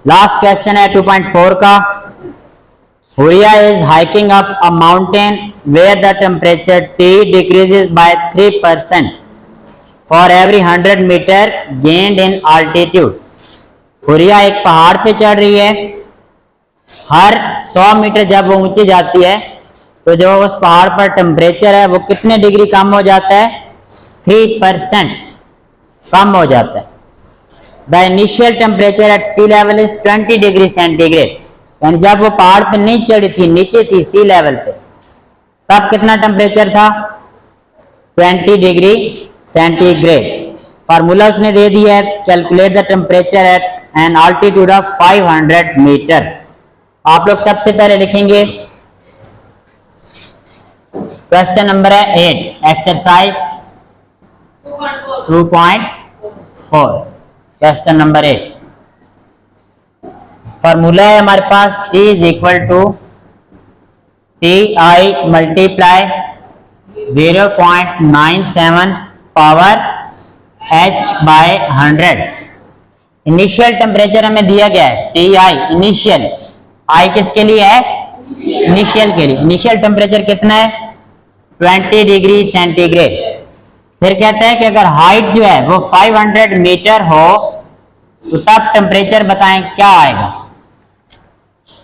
Last question है 2.4 का। Huria is hiking up a mountain where the temperature T decreases by 3% for every 100 metre gained in altitude। Huria एक पहाड़ पे चढ़ रही है, हर 100 मीटर जब वो ऊंची जाती है तो जो उस पहाड़ पर टेम्परेचर है वो कितने डिग्री कम हो जाता है? 3% कम हो जाता है। The initial temperature at sea level is 20 degree centigrade. यानी जब वो पहाड़ पे नहीं चढ़ी थी, नीचे थी सी लेवल पे, तब कितना टेम्परेचर था? 20 डिग्री सेंटीग्रेड। फार्मूला उसने दे दिया है, calculate the temperature at an altitude of 500 metre. आप लोग सबसे पहले लिखेंगे क्वेश्चन नंबर है 8, एक्सरसाइज 2.4, क्वेश्चन नंबर 8। फॉर्मूला है हमारे पास T is equal to TI multiply 0.97 power H by 100। Initial temperature हमें दिया गया है TI इनिशियल, I किसके लिए है? इनिशियल के लिए। इनिशियल टेम्परेचर कितना है? 20 डिग्री सेंटीग्रेड। फिर कहते हैं कि अगर हाइट जो है वो 500 मीटर हो तो तब टेम्परेचर बताएं क्या आएगा।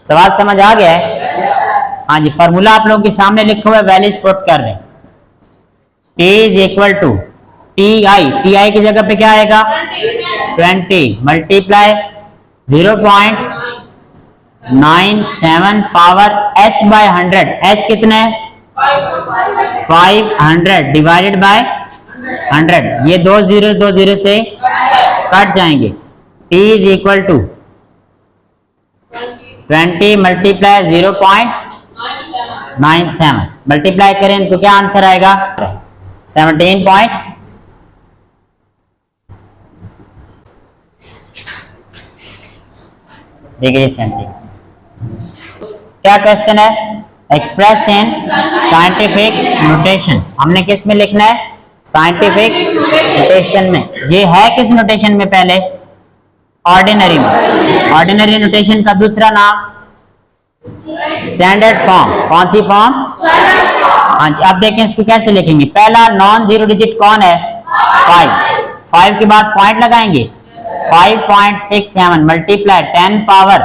सवाल समझ आ गया है? हाँ जी, फॉर्मूला आप लोगों के सामने लिखा हुआ है, वैल्यूज पुट कर दें। T is equal to TI की जगह पे क्या आएगा? 20 multiply 0.97 power H by 100। H कितना है? 500 डिवाइडेड बाय 100। ये दो जीरो से कट जाएंगे। T is equal to 20 multiply 0.97 multiply करें तो क्या आंसर आएगा? 17 डिग्री सेंटीग्रेड। क्या क्वेश्चन है? Express in scientific notation. हमने किस में लिखना है? साइंटिफिक नोटेशन में। ये है किस नोटेशन में? पहले ऑर्डिनरी में। ऑर्डिनरी नोटेशन का दूसरा नाम स्टैंडर्ड फॉर्म। कौन सी फॉर्म? हाँ जी। अब देखें इसको कैसे लिखेंगे। पहला नॉन जीरो डिजिट कौन है? 5 के बाद पॉइंट लगाएंगे 5.67 मल्टीप्लाई 10 पावर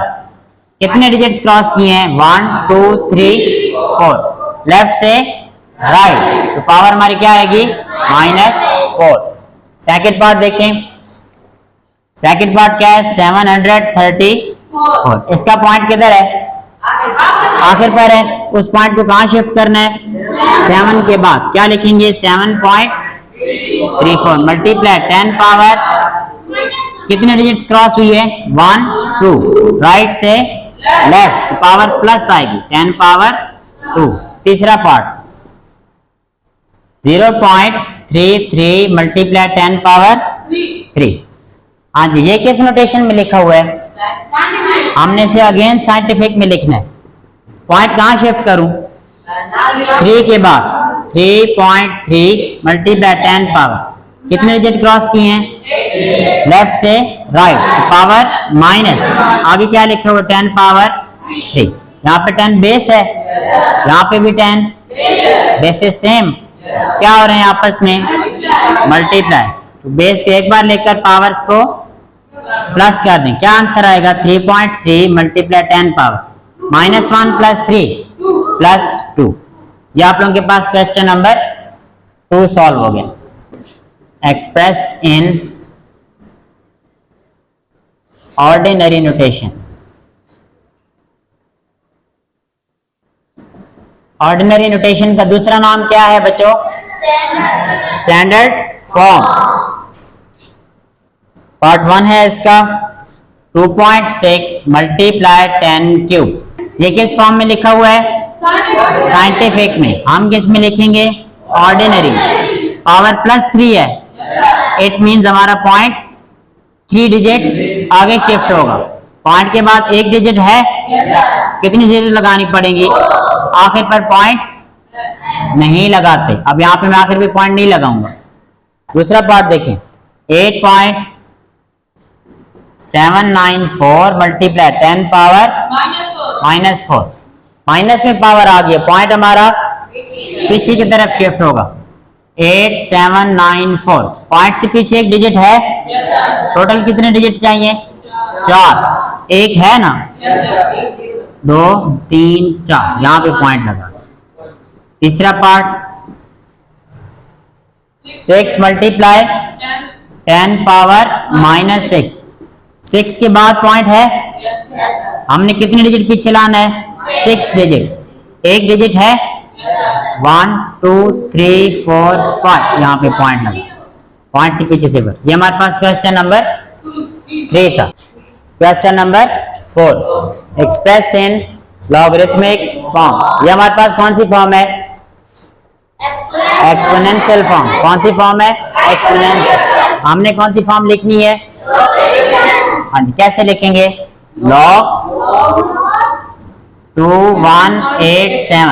कितने डिजिट्स क्रॉस किए हैं? 1 2 3 4। लेफ्ट से राइट तो पावर हमारी क्या आएगी? -4। सेकेंड पार्ट देखें। सेकेंड पार्ट क्या है? 734। इसका पॉइंट किधर है? आखिर पर है। उस पॉइंट को कहां शिफ्ट करना है? 7 के बाद क्या लिखेंगे? 7.34 मल्टीप्लाई 10 पावर कितने डिजिट्स क्रॉस हुई है? 1 2। राइट से लेफ्ट तो पावर प्लस आएगी 10 पावर 2। तीसरा पार्ट 0.33 मल्टीप्लाई 10 पावर 3। हाँ जी, ये किस नोटेशन में लिखा हुआ है? हमने से अगेन साइंटिफिक में लिखना है। पॉइंट कहां शिफ्ट करूं? 3 के बाद 3.3 मल्टीप्लाई 10 पावर कितने डिजिट क्रॉस किए हैं? लेफ्ट से राइट पावर माइनस आगे क्या लिखा हुआ? 10 पावर 3। यहाँ पे 10 बेस है, यहाँ पे भी 10 बेसेस सेम क्या हो रहे हैं आपस में? मल्टीप्लाई। तो बेस को एक बार लेकर पावर्स को प्लस कर दें, क्या आंसर आएगा? 3.3 मल्टीप्लाई 10 पावर -1 प्लस 3 प्लस 2। ये आप लोगों के पास क्वेश्चन नंबर 2 सॉल्व हो गया। Express in ordinary notation. Ordinary notation का दूसरा नाम क्या है बच्चों? Standard form. पार्ट 1 है इसका 2.6 मल्टीप्लाई 10 क्यूब। ये किस फॉर्म में लिखा हुआ है? साइंटिफिक में। हम किस में लिखेंगे? ऑर्डिनरी। पावर +3 है, इट मीन्स हमारा पॉइंट 3 डिजिट्स आगे शिफ्ट होगा। पॉइंट के बाद एक डिजिट है, कितनी डिजिट लगानी पड़ेगी? आखिर पर पॉइंट नहीं लगाते। अब यहाँ पे मैं आखिर पे पॉइंट नहीं लगाऊंगा। दूसरा पार्ट देखें 8.7 794 मल्टीप्लाई 10 पावर -4, माइनस में पावर आ गया, पॉइंट हमारा पीछे की तरफ शिफ्ट होगा। 8794, पॉइंट से पीछे एक डिजिट है, टोटल कितने डिजिट चाहिए? 4, एक है ना, 2 3 4, यहाँ पे पॉइंट लगा। तीसरा पार्ट 6 मल्टीप्लाई 10 पावर -6, 6 के बाद पॉइंट है, हमने कितने डिजिट पीछे लाना है? 6 डिजिट, एक डिजिट है, 1 2 3 4 5, यहाँ पे पॉइंट लगा, पॉइंट से पीछे से पर। ये हमारे पास क्वेश्चन नंबर 3 था। Question number 4, express in logarithmic form. ये हमारे पास कौन सी फॉर्म है? Exponential form. कौन सी फॉर्म है? एक्सपोनेंशियल। हमने कौन सी फॉर्म लिखनी है? हाँ जी, कैसे लिखेंगे? Log 2187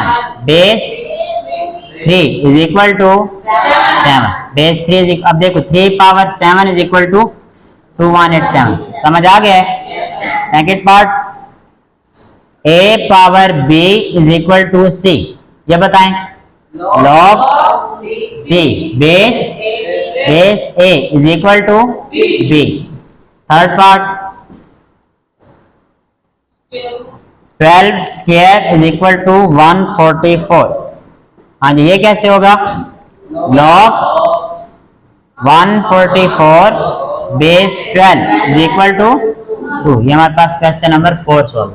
base 3 is equal to 7, base 3 is, अब देखो 3 पावर 7 इज इक्वल टू 2187, समझ आ गया है? Second part a power b is equal to c, ये बताएं। Log c base a is equal to b। Third part 12 square is equal to 144। हाँ जी, ये कैसे होगा? Log 144 base 12 is equal to 2। ये हमारे पास क्वेश्चन नंबर 4 सॉल्व।